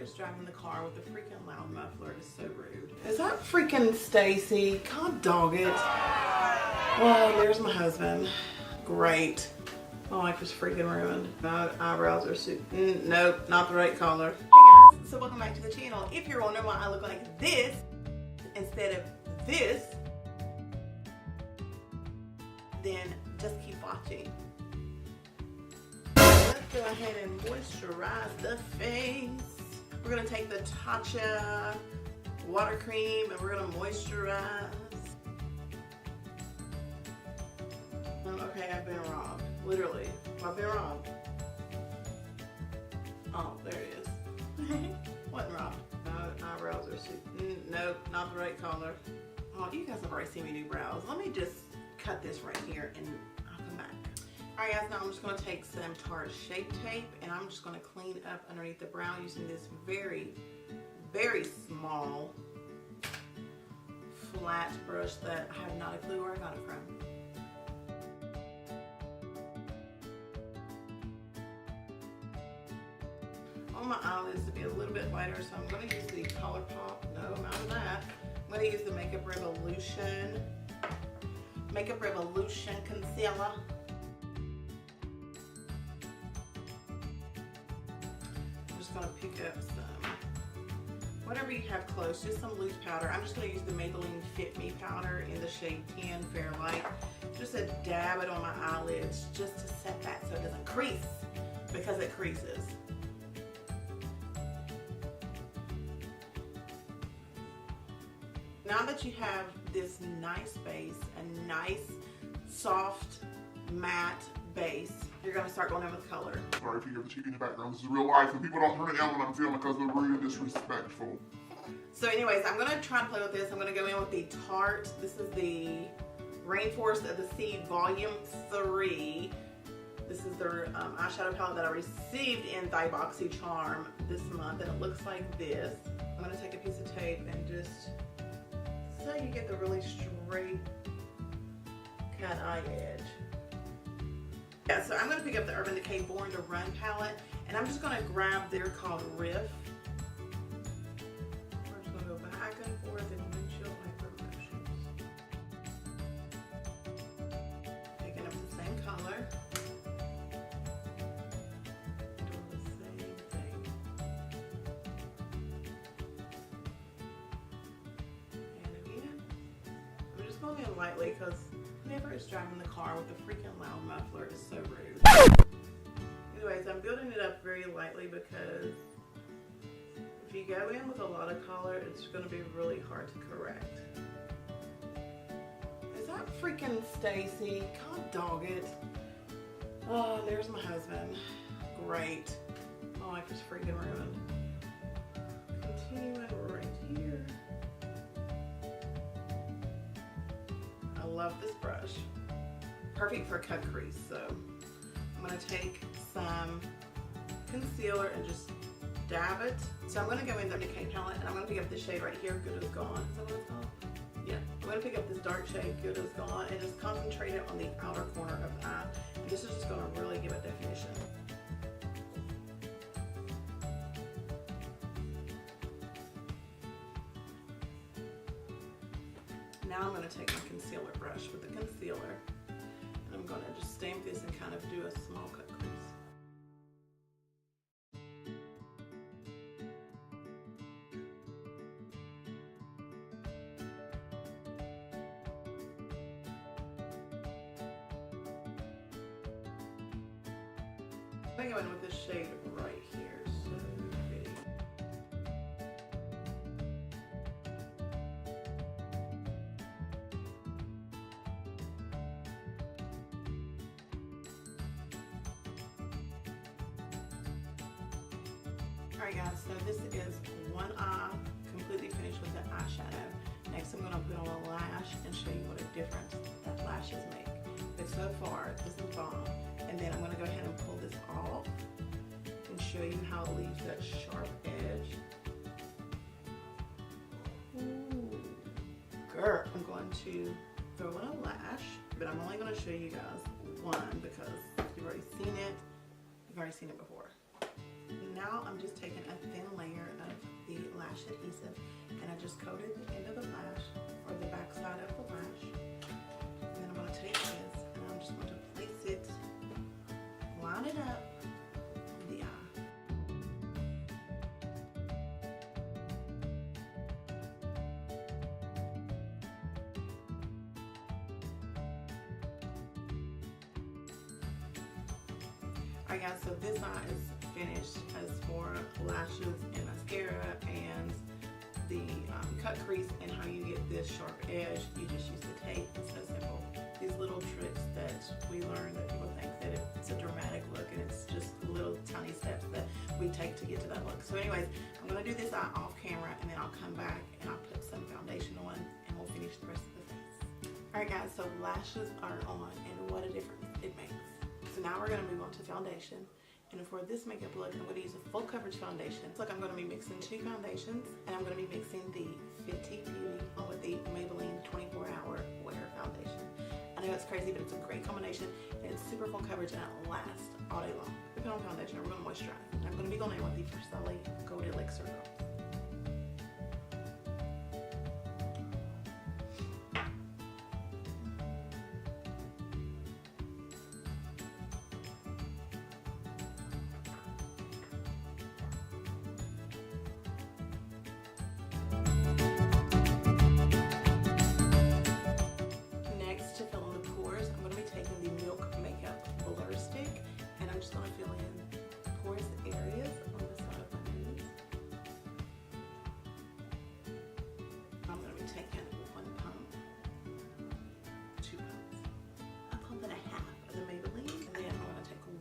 is driving the car with a freaking loud muffler. It's so rude. Is that freaking Stacy? God dog it. Well, there's my husband. Great. My life is freaking ruined. My eyebrows are nope, not the right color. Hey guys, so welcome back to the channel. If you're wondering why I look like this instead of this, then just keep watching. Let's go ahead and moisturize the face. We're gonna take the Tatcha water cream and we're gonna moisturize. Okay, I've been robbed. Literally, I've been robbed. Oh, there it is. Wasn't robbed. No, eyebrows are nope, not the right color. Oh, you guys have already seen me do brows. Let me just cut this right here and I'll come back. Alright guys, now I'm just going to take some Tarte Shape Tape and I'm just going to clean up underneath the brow using this very, very small flat brush that I have not a clue where I got it from. I want my eyelids to be a little bit lighter, so I'm going to use the ColourPop. No, I'm out of that. I'm going to use the Makeup Revolution Concealer. I'm just going to pick up some, whatever you have close, just some loose powder. I'm just going to use the Maybelline Fit Me powder in the shade 10 Fair Light. Just to dab it on my eyelids just to set that so it doesn't crease, because it creases. Now that you have this nice base, a nice, soft, matte base, you're going to start going in with color. Sorry if you hear the TV in the background. This is real life and people don't turn it down when I'm filming because they're rude and disrespectful. So anyways, I'm going to try to play with this. I'm going to go in with the Tarte. This is the Rainforest of the Sea Volume 3. This is their eyeshadow palette that I received in Thiboxy Charm this month, and it looks like this. I'm going to take a piece of tape and just, so you get the really straight cat eye edge. Yeah, so I'm going to pick up the Urban Decay Born to Run palette, and I'm just going to grab, they're called Riff. We're just going to go back and forth in windshield wiper motions. Picking up the same color. Doing the same thing. And again. I'm just going in lightly because whoever is driving the car with a freaking loud muffler is so rude. Anyways, I'm building it up very lightly because if you go in with a lot of color, it's going to be really hard to correct. Is that freaking Stacy? God dog it. Oh, there's my husband. Great. My life is freaking ruined. Continuing right here. I love this brush. Perfect for a cut crease. So I'm going to take some concealer and just dab it. So I'm going to go in the Decay palette and I'm going to pick up this shade right here, Good As Gone. Is that what it's called? Yeah. I'm going to pick up this dark shade, Good As Gone, and just concentrate it on the outer corner of the eye. And this is just going to really give it definition. Now I'm going to take my concealer brush with the concealer and I'm going to just stamp this and kind of do a small cut crease. I'm going to go in with this shade right here. So pretty. Alright guys, so this is one eye completely finished with the eyeshadow. Next I'm going to put on a lash and show you what a difference that lashes make. But so far, this is bomb. And then I'm going to go ahead and pull this off and show you how it leaves that sharp edge. Ooh. Girl, I'm going to throw in a lash, but I'm only going to show you guys one because you've already seen it. You've already seen it before. Now I'm just taking a thin layer just coated the end of the lash, or the back side of the lash. And then I'm going to take this and I'm just going to place it, line it up with the eye. Alright guys, so this eye is finished. As for lashes and mascara and the cut crease and how you get this sharp edge, you just use the tape. It's so simple. These little tricks that we learn that people think that it's a dramatic look, and it's just little tiny steps that we take to get to that look. So anyways, I'm going to do this eye off camera, and then I'll come back and I'll put some foundation on and we'll finish the rest of the face. Alright guys, so lashes are on, and what a difference it makes. So now we're going to move on to foundation. And for this makeup look, I'm going to use a full coverage foundation. So look, I'm going to be mixing two foundations, and I'm going to be mixing the Fenty Beauty with the Maybelline 24 Hour Wear Foundation. I know it's crazy, but it's a great combination, and it's super full coverage, and it lasts all day long. We put on foundation, and we're going to moisturize. I'm going to be going in with the Versailles Gold Elixir Gloss.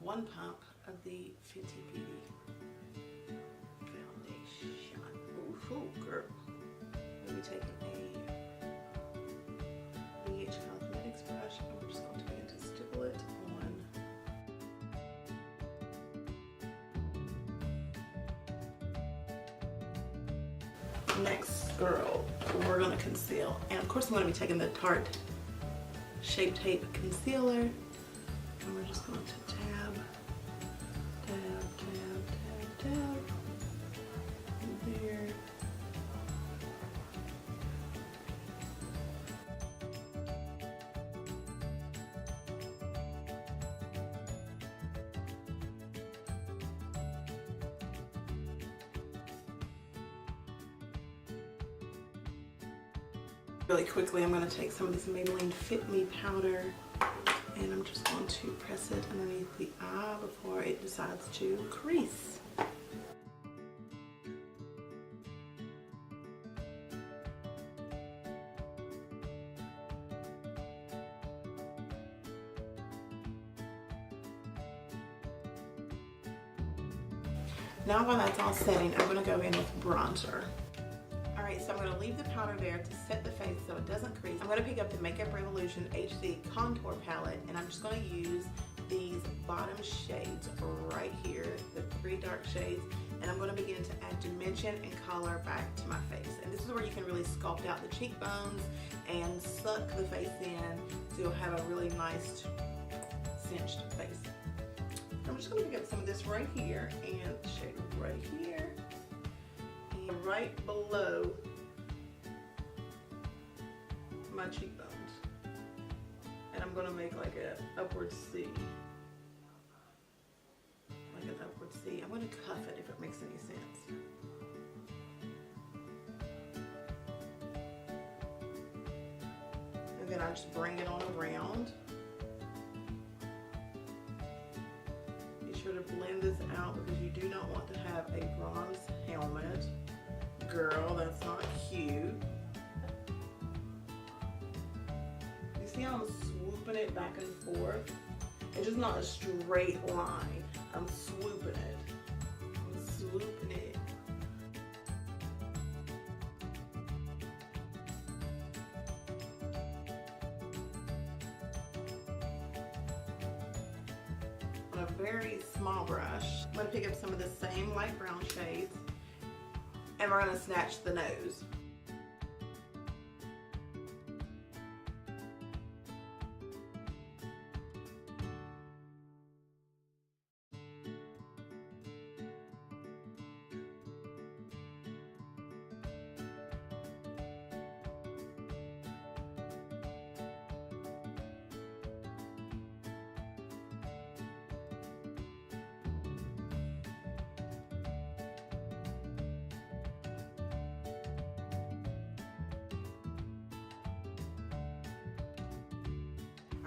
One pump of the Fenty Beauty foundation. Ooh, girl. We'll be taking a BH Cosmetics brush, and we're just going to begin to stipple it on. Next, girl, we're going to conceal. And of course, I'm going to be taking the Tarte Shape Tape Concealer. And we're just going to tab, tab, tab, tab, tab, there. Really quickly, I'm going to take some of this Maybelline Fit Me powder, and I'm just going to press it underneath the eye before it decides to crease. Now while that's all setting, I'm going to go in with bronzer. Alright, so I'm going to leave the powder there to set the face so it doesn't crease. I'm going to pick up the Makeup Revolution HD Contour Palette, and I'm just going to use these bottom shades right here, the 3 dark shades, and I'm going to begin to add dimension and color back to my face. And this is where you can really sculpt out the cheekbones and suck the face in so you'll have a really nice cinched face. I'm just going to pick up some of this right here and shade right here and right below my cheekbones. And I'm going to make like an upward C. Like an upward C. I'm going to cuff it if it makes any sense. And then I just bring it on around. Be sure to blend this out because you do not want to have a bronze helmet. Girl, that's not cute. You see how I'm swooping it back and forth? It's just not a straight line. I'm swooping it. I'm swooping it. On a very small brush, I'm going to pick up some of the same light brown shades, and we're going to snatch the nose.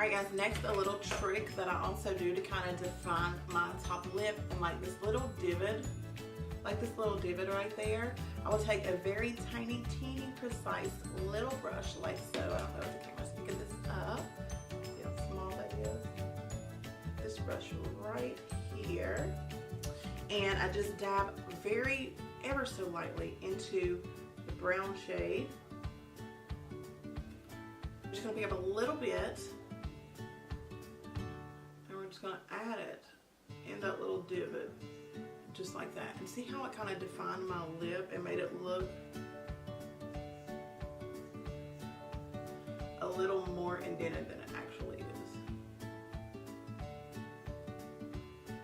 Alright guys, next a little trick that I also do to kind of define my top lip, and like this little divot, right there, I will take a very tiny, teeny, precise little brush like so. I don't know if the camera's picking this up. See how small that is? This brush right here. And I just dab ever so lightly into the brown shade. I'm just going to pick up a little bit, and we're just going to add it in that little divot, just like that. And see how it kind of defined my lip and made it look a little more indented than it actually is.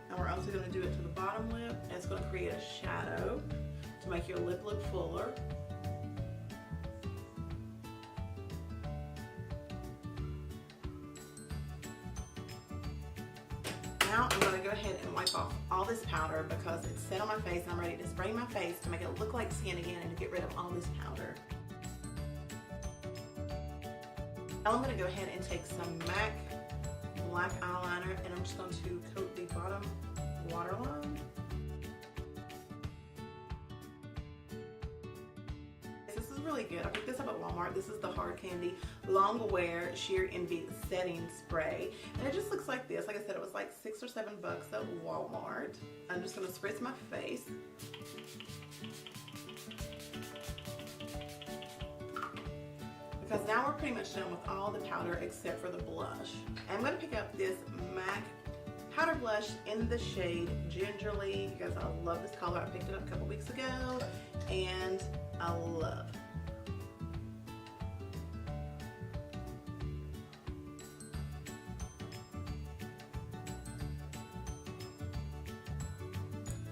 Now we're also going to do it to the bottom lip, and it's going to create a shadow to make your lip look fuller. Now I'm going to go ahead and wipe off all this powder because it's set on my face, and I'm ready to spray my face to make it look like skin again and to get rid of all this powder. Now I'm going to go ahead and take some MAC black eyeliner, and I'm just going to coat the bottom waterline. This is really good. I picked this up at Walmart. This is the Hard Candy Long Wear Sheer Envy Setting Spray. And it just looks like this. Like I said, it was like $6 or $7 at Walmart. I'm just going to spritz my face. Because now we're pretty much done with all the powder except for the blush. I'm going to pick up this MAC powder blush in the shade Gingerly. You guys, I love this color. I picked it up a couple weeks ago, and I love it.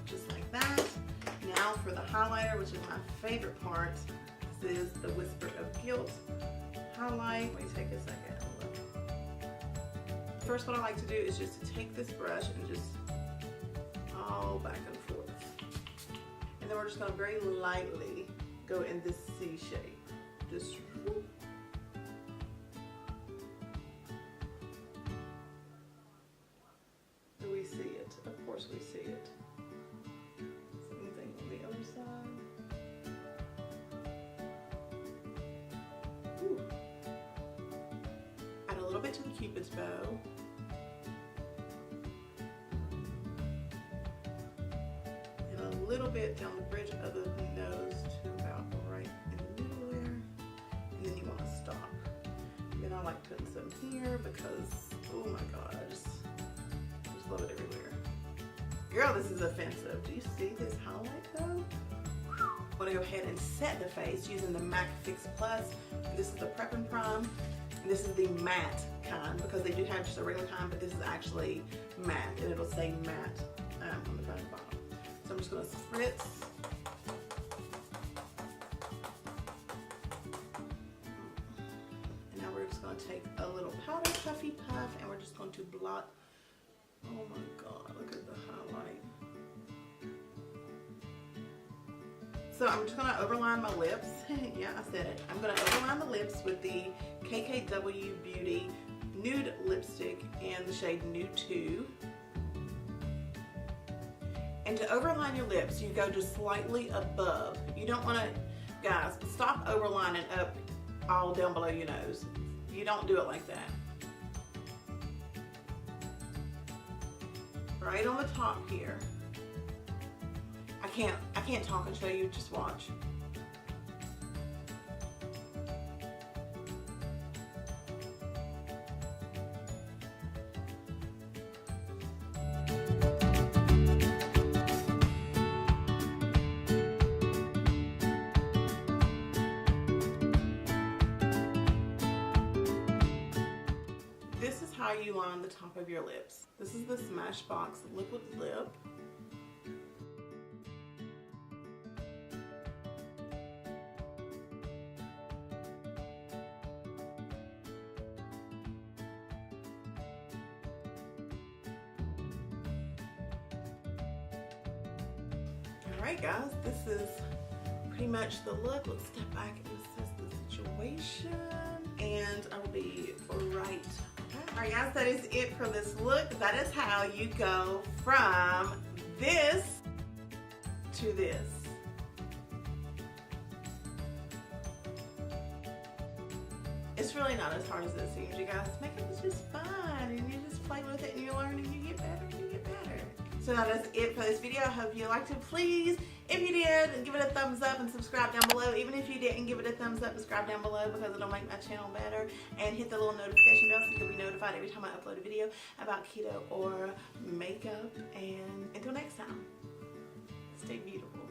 Just like that. Now for the highlighter, which is my favorite part. This is the Whisper of Guilt highlight. Let me take a second and look. First, what I like to do is just to take this brush and just all back and forth. And then we're just going to very lightly go in this C shape. Just whoop. Do we see it? Of course we see it. Same thing on the other side. Ooh. Add a little bit to the Cupid's bow. And a little bit down the bridge of the nose to about right in the middle there. And then you want to stop. Then I like putting some here because, oh my god, I just love it everywhere. Girl, this is offensive. Do you see this highlight though? I'm going to go ahead and set the face using the MAC Fix Plus. This is the Prep and Prime. And this is the matte kind, because they do have just a regular kind, but this is actually matte, and it'll say matte on the front and bottom. So I'm just going to spritz. And now we're just going to take a little powder puffy puff, and we're just going to blot. Oh my god, look at the highlight. So I'm just going to overline my lips. Yeah, I said it. I'm going to overline the lips with the KKW Beauty Nude Lipstick in the shade Nude 2. And to overline your lips, you go just slightly above. You don't want to, guys, stop overlining up all down below your nose. You don't do it like that. Right on the top here. I can't talk and show you, just watch. This is how you line the top of your lips. This is the Smashbox Liquid Lip. Alright guys, this is pretty much the look. Let's step back and assess the situation, and I will be right back. Alright guys, that is it for this look. That is how you go from this to this. It's really not as hard as it seems, you guys. Makeup is just fun, and you just play with it, and you learn, and you get better, and you get better. So that is it for this video. I hope you liked it. Please, if you did, give it a thumbs up and subscribe down below. Even if you didn't, give it a thumbs up and subscribe down below because it'll make my channel better. And hit the little notification bell so you'll be notified every time I upload a video about keto or makeup. And until next time, stay beautiful.